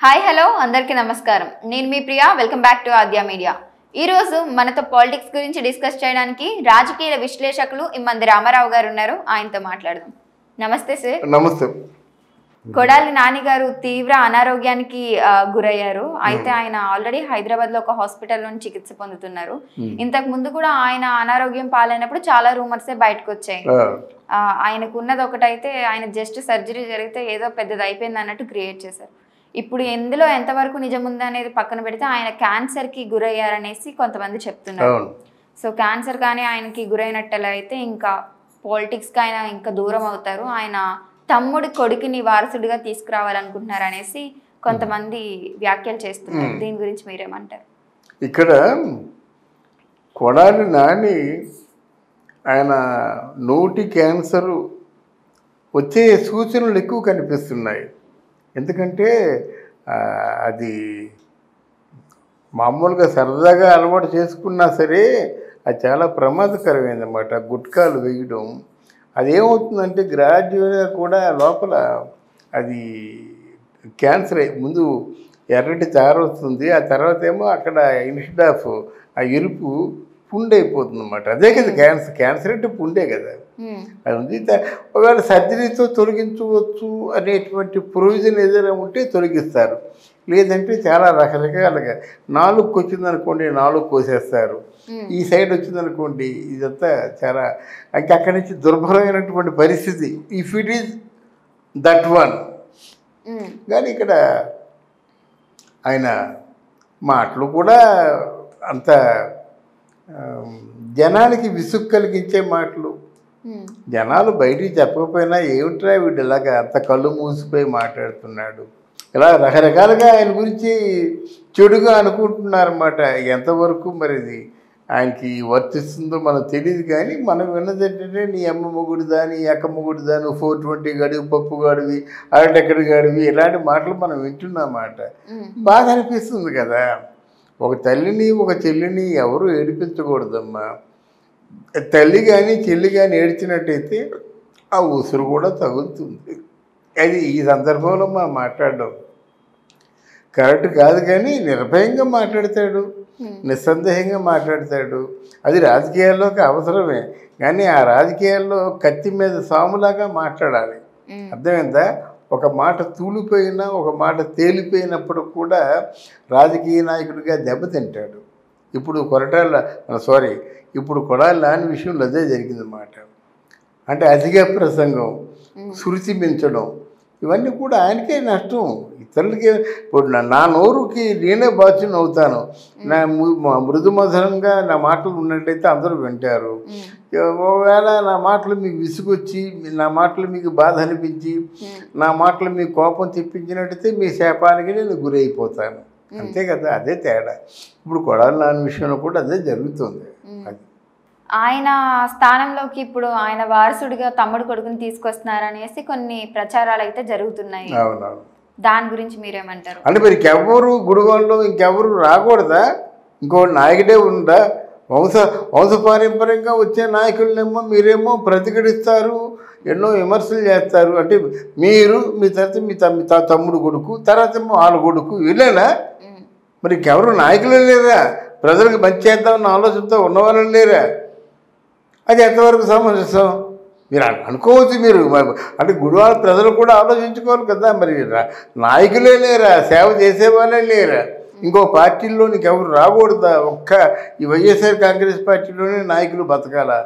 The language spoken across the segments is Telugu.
హాయ్ హలో అందరికీ నమస్కారం. నేను మీ Priya. Welcome back to Aadya Media. ఈ రోజు మనతో పాలిటిక్స్ గురించి డిస్కస్ చేయడానికి రాజకీయ విశ్లేషకులు ఇమ్మంది రామారావు గారు ఉన్నారు. ఆయనతో మాట్లాడదాం. నమస్తే సార్. నమస్తే. కొడాలి నాని గారు తీవ్ర అనారోగ్యానికి గురయ్యారు. అయితే ఆయన ఆల్రెడీ హైదరాబాద్ లో ఒక హాస్పిటల్లో చికిత్స పొందుతున్నారు. ఇంతకు ముందు కూడా ఆయన అనారోగ్యం పాలైనప్పుడు చాలా రూమర్సే బయటకు వచ్చాయి. ఆయనకు ఉన్నది ఒకటైతే ఆయన జస్ట్ సర్జరీ జరిగితే ఏదో పెద్దది అయిపోయింది అన్నట్టు క్రియేట్ చేశారు. ఇప్పుడు ఎందులో ఎంతవరకు నిజం ఉందనేది పక్కన పెడితే ఆయన క్యాన్సర్ కి గురయ్యారనేసి కొంతమంది చెప్తున్నారు. సో క్యాన్సర్ కానీ ఆయనకి గురైనట్టయితే ఇంకా పాలిటిక్స్ కి ఆయన ఇంకా దూరం అవుతారు. ఆయన తమ్ముడి కొడుకుని వారసుడిగా తీసుకురావాలనుకుంటున్నారు అనేసి కొంతమంది వ్యాఖ్యలు చేస్తున్నారు. దీని గురించి మీరేమంటారు? ఇక్కడ కొడాలి నాని ఆయన నోటి క్యాన్సర్ వచ్చే సూచనలు ఎక్కువ కనిపిస్తున్నాయి. ఎందుకంటే అది మామూలుగా సరదాగా అలవాటు చేసుకున్నా సరే అది చాలా ప్రమాదకరమైందన్నమాట. గుట్కాలు వేయడం అదేమవుతుందంటే గ్రాడ్యువల్గా కూడా లోపల అది క్యాన్సర్ ముందు ఎర్రటి చారు వస్తుంది. ఆ తర్వాత ఏమో అక్కడ ఇన్స్టెడ్ ఆఫ్ ఆ ఎరుపు పుండు అయిపోతుంది అన్నమాట. అదే కదా క్యాన్సర్ అంటే పుండే కదా. అది ఉంది. ఒకవేళ సర్జరీతో తొలగించవచ్చు అనేటువంటి ప్రొవిజన్ ఏదైనా ఉంటే తొలగిస్తారు. లేదంటే చాలా రకరకాలుగా నాలుగు వచ్చిందనుకోండి నాలుగు కోసేస్తారు. ఈ సైడ్ వచ్చిందనుకోండి ఇదంతా చాలా ఇంకా అక్కడి నుంచి దుర్భరమైనటువంటి పరిస్థితి. If it is that one. కానీ ఇక్కడ ఆయన మాటలు కూడా అంత జనానికి విసుగు కలిగించే మాటలు. జనాలు బయటికి చెప్పకపోయినా ఏమిట్రా వీడు ఇలాగా అంత కళ్ళు మూసిపోయి మాట్లాడుతున్నాడు, ఇలా రకరకాలుగా ఆయన గురించి చెడుగా అనుకుంటున్నారన్నమాట. ఎంతవరకు మరి ఇది ఆయనకి వర్తిస్తుందో మనకు తెలియదు. కానీ మనం విన్నది ఏంటంటే నీ అమ్మ మొగుడిదా నీ అక్క మొగుడిదా నువ్వు 420 గడివి పప్పు గాడివి అరటెక్కడి గాడివి ఇలాంటి మాటలు మనం వింటున్నమాట. బాగా అనిపిస్తుంది కదా. ఒక తల్లిని ఒక చెల్లిని ఎవరు ఏడిపించకూడదమ్మా. తల్లి కానీ చెల్లి కానీ ఏడ్చినట్టయితే ఆ ఉసురు కూడా తగులుతుంది. అది ఈ సందర్భంలో మనం మాట్లాడడం కరెక్ట్ కాదు. కానీ నిర్భయంగా మాట్లాడతాడు, నిస్సందేహంగా మాట్లాడతాడు. అది రాజకీయాల్లోకి అవసరమే. కానీ ఆ రాజకీయాల్లో కత్తి మీద సాములాగా మాట్లాడాలి. అర్థమైందా? ఒక మాట తూలిపోయినా ఒక మాట తేలిపోయినప్పుడు కూడా రాజకీయ నాయకుడిగా దెబ్బతింటాడు. ఇప్పుడు ఇప్పుడు కొడాలి నాని విషయంలో అదే జరిగిందన్నమాట. అంటే అధిక ప్రసంగం, శృతి మించడం ఇవన్నీ కూడా ఆయనకే నష్టం. ఇతరులకి ఇప్పుడు నా నోరుకి నేనే బాధ్యుని అవుతాను. నా మృదు మధురంగా నా మాటలు ఉన్నట్టయితే అందరూ వింటారు. ఒకవేళ నా మాటలు మీకు విసుగొచ్చి నా మాటలు మీకు బాధ అనిపించి నా మాటలు మీకు కోపం తెప్పించినట్టయితే మీ శాపానికి నేను గురైపోతాను. అంతే కదా. అదే తేడా. ఇప్పుడు కొడాలి నాని విషయంలో కూడా అదే జరుగుతుంది. ఆయన స్థానంలోకి ఇప్పుడు ఆయన వారసుడిగా తమ్ముడు కొడుకుని తీసుకొస్తున్నారనేసి కొన్ని ప్రచారాలు అయితే జరుగుతున్నాయి. అవునవును. దాని గురించి మీరేమంటారు? అంటే మరి ఇంకెవరు గుడివాళ్ళు ఇంకెవరు రాకూడదా? ఇంకో నాయకుడే ఉందా? వంశపారంపర్యంగా వచ్చే నాయకులనేమో మీరేమో ప్రతిఘటిస్తారు, ఎన్నో విమర్శలు చేస్తారు. అంటే మీరు మీ తర్వాత మీ తమ్ముడు కొడుకు తర్వాత ఏమో వాళ్ళ కొడుకు వీళ్ళేనా? మరి ఇంకెవరు నాయకులే లేరా? ప్రజలకు మంచి చేద్దామన్న ఆలోచనతో ఉన్నవాళ్ళు లేరా? అది ఎంతవరకు సమంజసం? మీరు అనుకోవచ్చు. మీరు అంటే గుడివాళ్ళ ప్రజలు కూడా ఆలోచించుకోవాలి కదా. మరి నాయకులే లేరా? సేవ చేసేవాళ్ళే లేరా? ఇంకో పార్టీల్లో నీకు ఎవరు రాకూడదా? ఒక్క ఈ వైఎస్ఆర్ కాంగ్రెస్ పార్టీలోనే నాయకులు బతకాలా?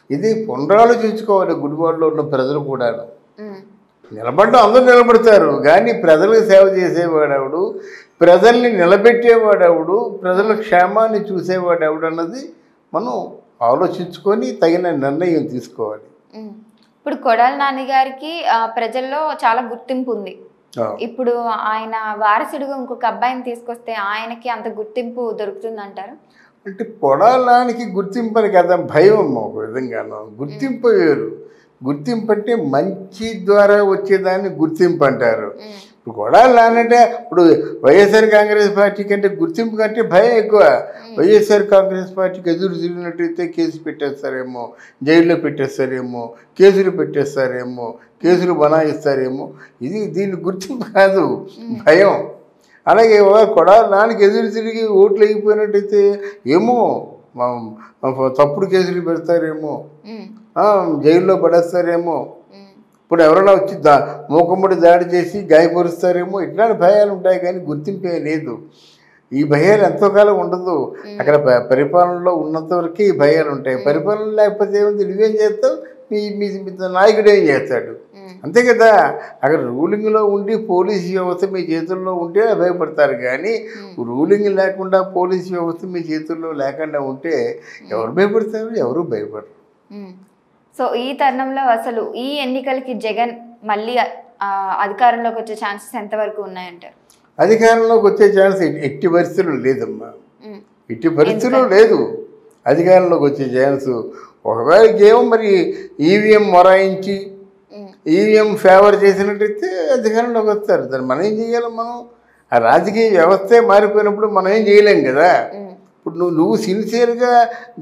ఇది పునరాలోచించుకోవాలి. గుడివాడలో ఉన్న ప్రజలు కూడా నిలబడ్డం అందరూ నిలబడతారు. కానీ ప్రజలకు సేవ చేసేవాడెవడు, ప్రజల్ని నిలబెట్టేవాడెవడు, ప్రజల క్షేమాన్ని చూసేవాడెవడు అన్నది మనం ఆలోచించుకొని తగిన నిర్ణయం తీసుకోవాలి. ఇప్పుడు కొడాలి నాని గారికి ప్రజల్లో చాలా గుర్తింపు ఉంది. ఇప్పుడు ఆయన వారసుడిగా ఇంకొక అబ్బాయిని తీసుకొస్తే ఆయనకి అంత గుర్తింపు దొరుకుతుంది అంటారు? అంటే కొడాలి నానికి గుర్తింపు అని కదా భయం. ఒక విధంగాను గుర్తింపు వేరు. గుర్తింపు అంటే మంచి ద్వారా వచ్చేదాన్ని గుర్తింపు అంటారు. ఇప్పుడు కొడాలి నానంటే ఇప్పుడు వైఎస్ఆర్ కాంగ్రెస్ పార్టీ కంటే గుర్తింపు కంటే భయం ఎక్కువ. వైఎస్ఆర్ కాంగ్రెస్ పార్టీకి ఎదురు తిరిగినట్టయితే కేసు పెట్టేస్తారేమో, జైల్లో పెట్టేస్తారేమో, కేసులు పెట్టేస్తారేమో, కేసులు బనాయిస్తారేమో. దీని గుర్తింపు కాదు, భయం. అలాగే కొడాలి నాన్నకి ఎదురు తిరిగి ఓట్లు అయిపోయినట్టయితే ఏమో తప్పుడు కేసులు పెడతారేమో, జైల్లో పడేస్తారేమో, ఇప్పుడు ఎవరైనా వచ్చి మూకమ్మడి దాడి చేసి గాయపరుస్తారేమో, ఇట్లాంటి భయాలు ఉంటాయి. కానీ గుర్తింపే లేదు. ఈ భయాలు ఎంతో కాలం ఉండదు. అక్కడ పరిపాలనలో ఉన్నంత వరకు ఈ భయాలు ఉంటాయి. పరిపాలన లేకపోతే ఏముంది, నువ్వేం చేస్తావు, మీ నాయకుడు ఏం చేస్తాడు, అంతే కదా. అక్కడ రూలింగ్లో ఉండి పోలీస్ వ్యవస్థ మీ చేతుల్లో ఉంటే భయపడతారు. కానీ రూలింగ్ లేకుండా పోలీస్ వ్యవస్థ మీ చేతుల్లో లేకుండా ఉంటే ఎవరు భయపడతారు? ఎవరు భయపడరు. సో ఈ తరుణంలో అసలు ఈ ఎన్నికలకి జగన్ మళ్ళీ అధికారంలోకి వచ్చే ఛాన్సెస్ ఎంతవరకు ఉన్నాయంటారు? అధికారంలోకి వచ్చే ఛాన్స్ ఎట్టి పరిస్థితులు లేదమ్మా, ఎట్టి పరిస్థితులు లేదు అధికారంలోకి వచ్చే ఛాన్స్. ఒకవేళ ఏమో మరి ఈవీఎం మొరాయించి ఈవీఎం ఫేవర్ చేసినట్టయితే అధికారంలోకి వస్తారు. దాన్ని మనం ఏం చేయాలి? మనం ఆ రాజకీయ వ్యవస్థే మారిపోయినప్పుడు మనం ఏం చేయలేం కదా. ఇప్పుడు నువ్వు సిన్సియర్గా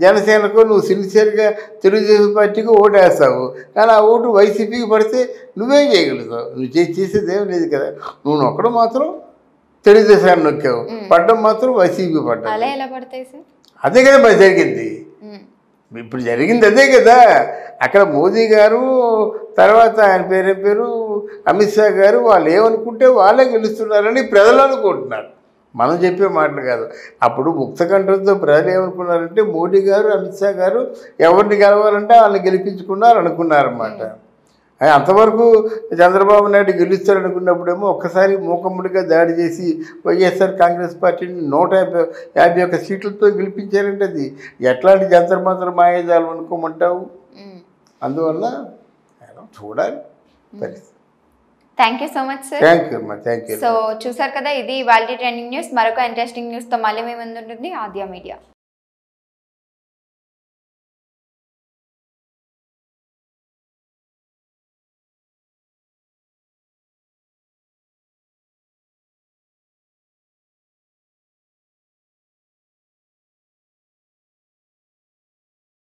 జనసేనకు, నువ్వు సిన్సియర్గా తెలుగుదేశం పార్టీకి ఓటు వేస్తావు. కానీ ఆ ఓటు వైసీపీకి పడితే నువ్వేం చేయగలుగుతావు? నువ్వు చేసేది ఏం లేదు కదా. నువ్వు నొక్కడం మాత్రం తెలుగుదేశాన్ని నొక్కావు, పడ్డం మాత్రం వైసీపీ పడ్డా. అదే కదా మరి జరిగింది. ఇప్పుడు జరిగింది అదే కదా. అక్కడ మోదీ గారు తర్వాత ఆయన పేరు అమిత్ షా గారు వాళ్ళు ఏమనుకుంటే వాళ్ళే గెలుస్తున్నారని ప్రజలు అనుకుంటున్నారు. మనం చెప్పే మాటలు కాదు. అప్పుడు ముక్తకంఠంతో ప్రజలు ఏమనుకున్నారంటే మోడీ గారు అమిత్ షా గారు ఎవరిని గెలవాలంటే వాళ్ళని గెలిపించుకున్నారు అనుకున్నారన్నమాట. అంతవరకు చంద్రబాబు నాయుడు గెలుస్తారనుకున్నప్పుడేమో ఒక్కసారి మూకమ్ముడిగా దాడి చేసి వైఎస్ఆర్ కాంగ్రెస్ పార్టీని 151 సీట్లతో గెలిపించారంటే అది ఎట్లాంటి జంతర్ మాయాజాలం అనుకోమంటావు? అందువల్ల చూడాలి పరిస్థితి. Thank you so much sir. Thank you అమ్మా, థ్యాంక్ యూ. సో చూసారు కదా, ఇది ఇవాల్టి ట్రెండింగ్ న్యూస్. మరొక ఇంట్రెస్టింగ్ న్యూస్తో మళ్ళీ మీ ముందు ఉంటుంది ఆద్య మీడియా.